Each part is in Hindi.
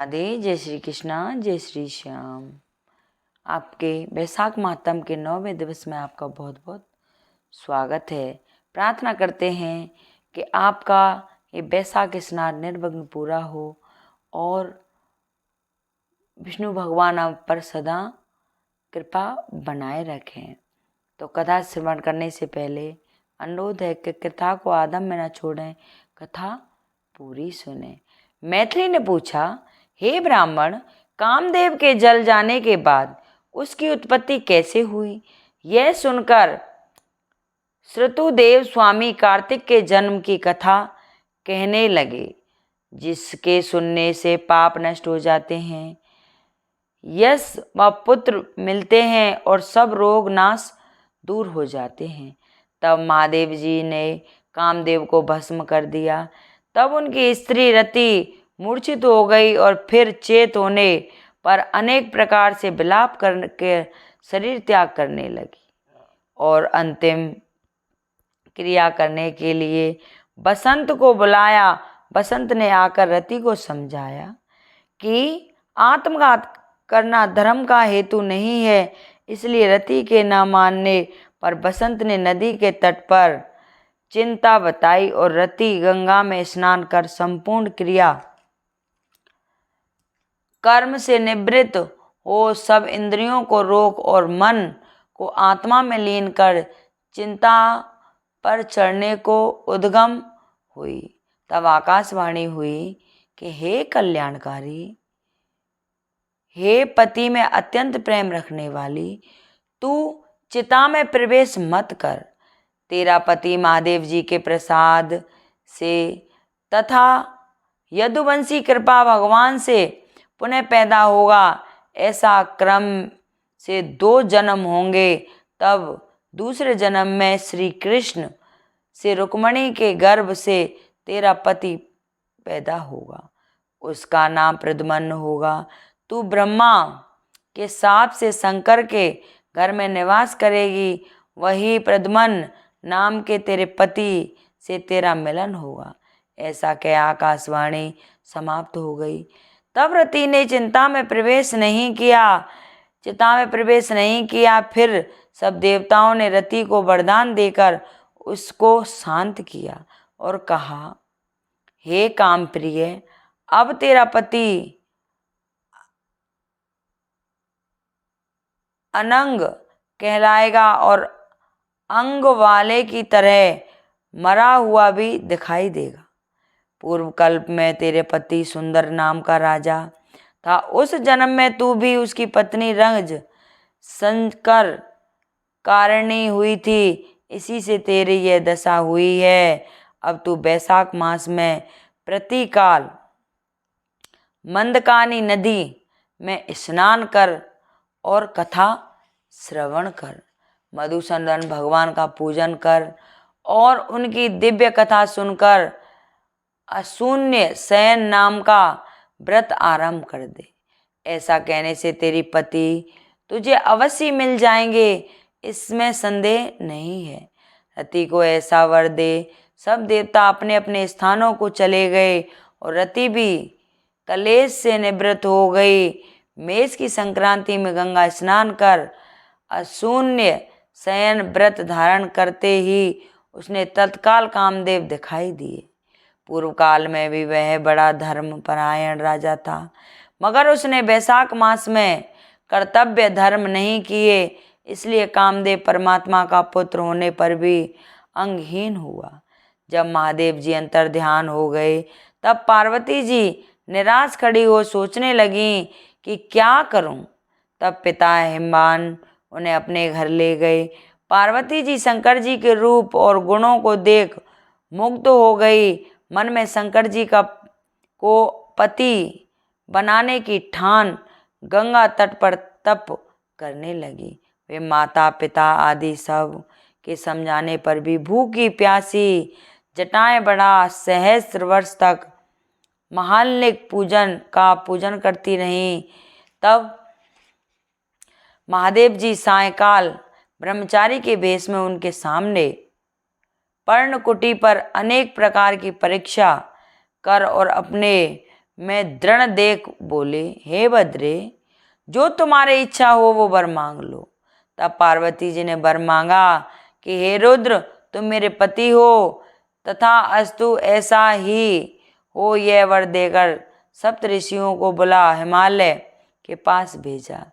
राधे। जय श्री कृष्णा, जय श्री श्याम। आपके बैसाख मातम के 9वें दिवस में आपका बहुत बहुत स्वागत है। प्रार्थना करते हैं कि आपका ये बैसाख स्नान निर्विघ्न पूरा हो और विष्णु भगवान आप पर सदा कृपा बनाए रखें। तो कथा श्रवण करने से पहले अनुरोध है कि कथा को आधम में न छोड़ें, कथा पूरी सुने। मैथिली ने पूछा, हे ब्राह्मण, कामदेव के जल जाने के बाद उसकी उत्पत्ति कैसे हुई? यह सुनकर श्रुतुदेव स्वामी कार्तिक के जन्म की कथा कहने लगे, जिसके सुनने से पाप नष्ट हो जाते हैं, यश व पुत्र मिलते हैं और सब रोग नाश दूर हो जाते हैं। तब महादेव जी ने कामदेव को भस्म कर दिया। तब उनकी स्त्री रति मूर्छित हो गई और फिर चेत होने पर अनेक प्रकार से विलाप करके शरीर त्याग करने लगी और अंतिम क्रिया करने के लिए बसंत को बुलाया। बसंत ने आकर रति को समझाया कि आत्मघात करना धर्म का हेतु नहीं है। इसलिए रति के न मानने पर बसंत ने नदी के तट पर चिंता बताई और रति गंगा में स्नान कर संपूर्ण क्रिया कर्म से निवृत्त हो सब इंद्रियों को रोक और मन को आत्मा में लीन कर चिंता पर चढ़ने को उद्गम हुई। तब आकाशवाणी हुई कि हे कल्याणकारी, हे पति में अत्यंत प्रेम रखने वाली, तू चिता में प्रवेश मत कर। तेरा पति महादेव जी के प्रसाद से तथा यदुवंशी कृपा भगवान से पुनः पैदा होगा। ऐसा क्रम से 2 जन्म होंगे। तब दूसरे जन्म में श्री कृष्ण से रुक्मणी के गर्भ से तेरा पति पैदा होगा। उसका नाम प्रद्युम्न होगा। तू ब्रह्मा के शाप से शंकर के घर में निवास करेगी। वही प्रद्युम्न नाम के तेरे पति से तेरा मिलन होगा। ऐसा कह आकाशवाणी समाप्त हो गई। तब रति ने चिता में प्रवेश नहीं किया। फिर सब देवताओं ने रति को वरदान देकर उसको शांत किया और कहा, हे काम प्रिय, अब तेरा पति अनंग कहलाएगा और अंग वाले की तरह मरा हुआ भी दिखाई देगा। पूर्व कल्प में तेरे पति सुंदर नाम का राजा था। उस जन्म में तू भी उसकी पत्नी रंग संकर कारिणी हुई थी। इसी से तेरी यह दशा हुई है। अब तू बैसाख मास में प्रतिकाल मंदकानी नदी में स्नान कर और कथा श्रवण कर, मधुसूदन भगवान का पूजन कर और उनकी दिव्य कथा सुनकर अशून्य शयन नाम का व्रत आरंभ कर दे। ऐसा कहने से तेरी पति तुझे अवश्य मिल जाएंगे, इसमें संदेह नहीं है। रति को ऐसा वर दे। सब देवता अपने अपने स्थानों को चले गए और रति भी कलेश से निवृत्त हो गई। मेष की संक्रांति में गंगा स्नान कर अशून्य शयन व्रत धारण करते ही उसने तत्काल कामदेव दिखाई दिए। पूर्व काल में भी वह बड़ा धर्मपरायण राजा था, मगर उसने बैसाख मास में कर्तव्य धर्म नहीं किए। इसलिए कामदेव परमात्मा का पुत्र होने पर भी अंगहीन हुआ। जब महादेव जी अंतर ध्यान हो गए, तब पार्वती जी निराश खड़ी हो सोचने लगी कि क्या करूं। तब पिता हिमवान उन्हें अपने घर ले गए। पार्वती जी शंकर जी के रूप और गुणों को देख मुग्ध हो गई। मन में शंकर जी को पति बनाने की ठान गंगा तट पर तप करने लगी। वे माता पिता आदि सब के समझाने पर भी भूखी प्यासी जटाएं बढ़ा सहस्त्र वर्ष तक महालिक पूजन करती रहीं। तब महादेव जी सायंकाल ब्रह्मचारी के वेश में उनके सामने पर्णकुटी पर अनेक प्रकार की परीक्षा कर और अपने में दृढ़ देख बोले, हे बद्रे, जो तुम्हारी इच्छा हो वो वर मांग लो। तब पार्वती जी ने वर मांगा कि हे रुद्र, तुम मेरे पति हो, तथा अस्तु ऐसा ही हो। यह वर देकर सप्तऋषियों को बुला हिमालय के पास भेजा।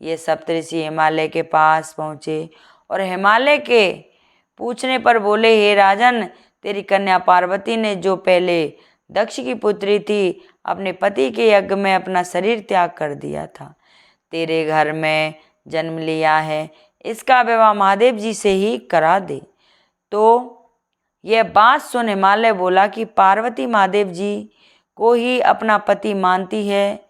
ये सप्तऋषि हिमालय के पास पहुँचे और हिमालय के पूछने पर बोले, हे राजन, तेरी कन्या पार्वती ने जो पहले दक्ष की पुत्री थी, अपने पति के यज्ञ में अपना शरीर त्याग कर दिया था, तेरे घर में जन्म लिया है, इसका विवाह महादेव जी से ही करा दे। तो यह बात सुन हिमालय बोला कि पार्वती महादेव जी को ही अपना पति मानती है,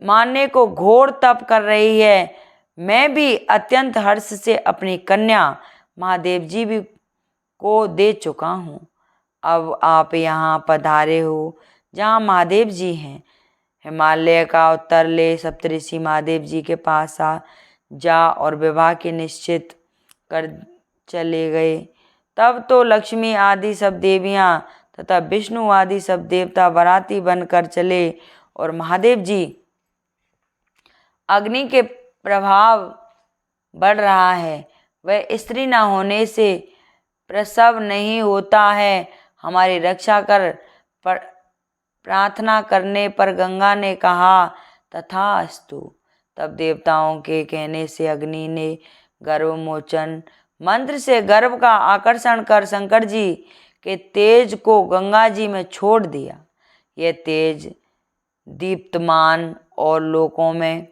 मानने को घोर तप कर रही है। मैं भी अत्यंत हर्ष से अपनी कन्या महादेव जी भी को दे चुका हूँ। अब आप यहाँ पधारे हो जहाँ महादेव जी हैं। हिमालय का उत्तर ले सप्तऋषि महादेव जी के पास आ जा और विवाह के निश्चित कर चले गए। तब तो लक्ष्मी आदि सब देवियाँ तथा विष्णु आदि सब देवता बाराती बनकर चले और महादेव जी अग्नि के प्रभाव बढ़ रहा है, वह स्त्री न होने से प्रसव नहीं होता है, हमारी रक्षा कर। प्रार्थना करने पर गंगा ने कहा, तथास्तु। तब देवताओं के कहने से अग्नि ने गर्भमोचन मंत्र से गर्भ का आकर्षण कर शंकर जी के तेज को गंगा जी में छोड़ दिया। यह तेज दीप्तमान और लोकों में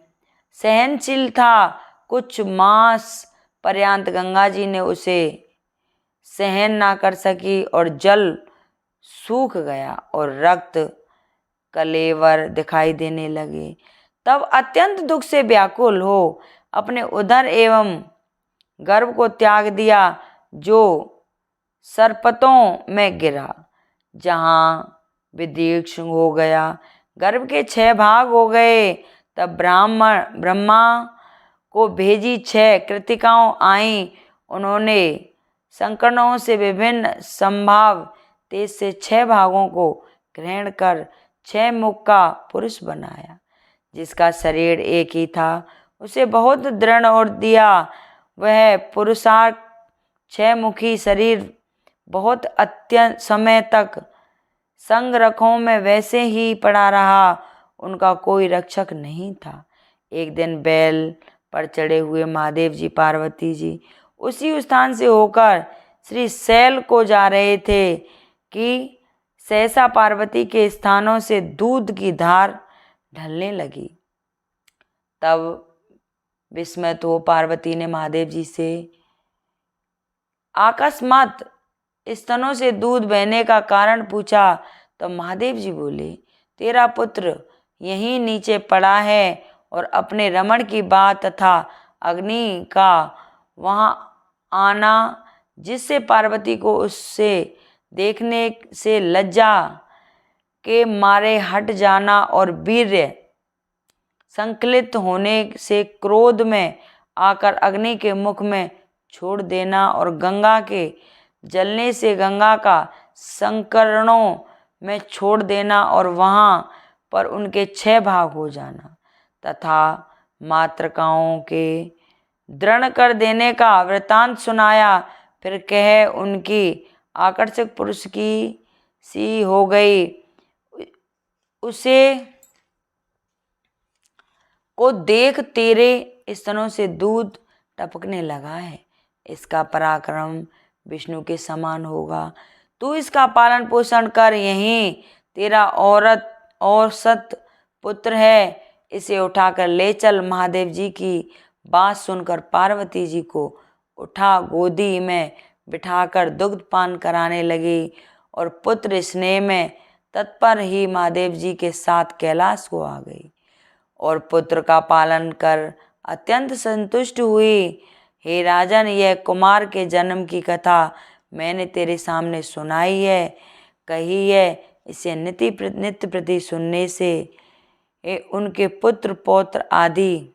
सहनशील था। कुछ मास पर्यंत गंगा जी ने उसे सहन ना कर सकी और जल सूख गया और रक्त कलेवर दिखाई देने लगे। तब अत्यंत दुख से व्याकुल हो अपने उदर एवं गर्भ को त्याग दिया, जो सरपतों में गिरा, जहाँ विदीर्ण हो गया। गर्भ के 6 भाग हो गए। तब ब्रह्मा को भेजी 6 कृतिकाओं आईं। उन्होंने संकरणों से विभिन्न संभाव तेज से 6 भागों को ग्रहण कर 6 मुख का पुरुष बनाया। जिसका शरीर एक ही था, उसे बहुत दृढ़ और दिया। वह पुरुषार्थ 6 मुखी शरीर बहुत अत्यंत समय तक संग्रहों में वैसे ही पड़ा रहा, उनका कोई रक्षक नहीं था। एक दिन बैल पर चढ़े हुए महादेव जी पार्वती जी उसी स्थान से होकर श्री शैल को जा रहे थे कि सहसा पार्वती के स्थानों से दूध की धार ढलने लगी। तब विस्मित हो पार्वती ने महादेव जी से अकस्मात स्तनों से दूध बहने का कारण पूछा। तो महादेव जी बोले, तेरा पुत्र यहीं नीचे पड़ा है और अपने रमण की बात तथा अग्नि का वहाँ आना, जिससे पार्वती को उससे देखने से लज्जा के मारे हट जाना और वीर्य संकलित होने से क्रोध में आकर अग्नि के मुख में छोड़ देना और गंगा के जलने से गंगा का संकरणों में छोड़ देना और वहाँ पर उनके 6 भाग हो जाना तथा मातृकाओं के दृढ़ कर देने का वृतांत सुनाया। फिर कह उनकी आकर्षक पुरुष की सी हो गई, उसे को देख तेरे स्तनों से दूध टपकने लगा है। इसका पराक्रम विष्णु के समान होगा। तू इसका पालन पोषण कर, यहीं तेरा औसत पुत्र है, इसे उठाकर ले चल। महादेव जी की बात सुनकर पार्वती जी को उठा गोदी में बिठाकर दुग्ध पान कराने लगी और पुत्र स्नेह में तत्पर ही महादेव जी के साथ कैलाश को आ गई और पुत्र का पालन कर अत्यंत संतुष्ट हुई। हे राजन, यह कुमार के जन्म की कथा मैंने तेरे सामने सुनाई है, कही है। इसे नित्य प्रति सुनने से उनके पुत्र पौत्र आदि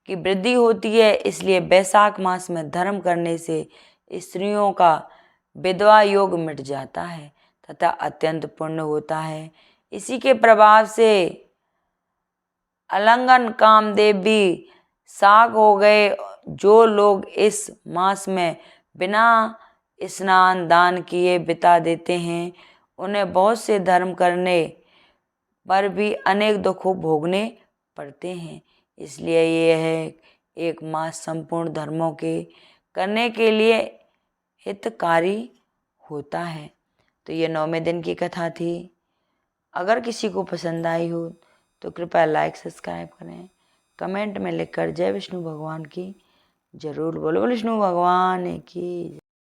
की वृद्धि होती है। इसलिए वैशाख मास में धर्म करने से स्त्रियों का विधवा योग मिट जाता है तथा अत्यंत पुण्य होता है। इसी के प्रभाव से अलंगन कामदेव भी साग हो गए। जो लोग इस मास में बिना स्नान दान किए बिता देते हैं, उन्हें बहुत से धर्म करने पर भी अनेक दुखों भोगने पड़ते हैं। इसलिए ये है एक मास संपूर्ण धर्मों के करने के लिए हितकारी होता है। तो ये 9वें दिन की कथा थी। अगर किसी को पसंद आई हो तो कृपया लाइक सब्सक्राइब करें, कमेंट में लिखकर जय विष्णु भगवान की जरूर बोलो। विष्णु भगवान की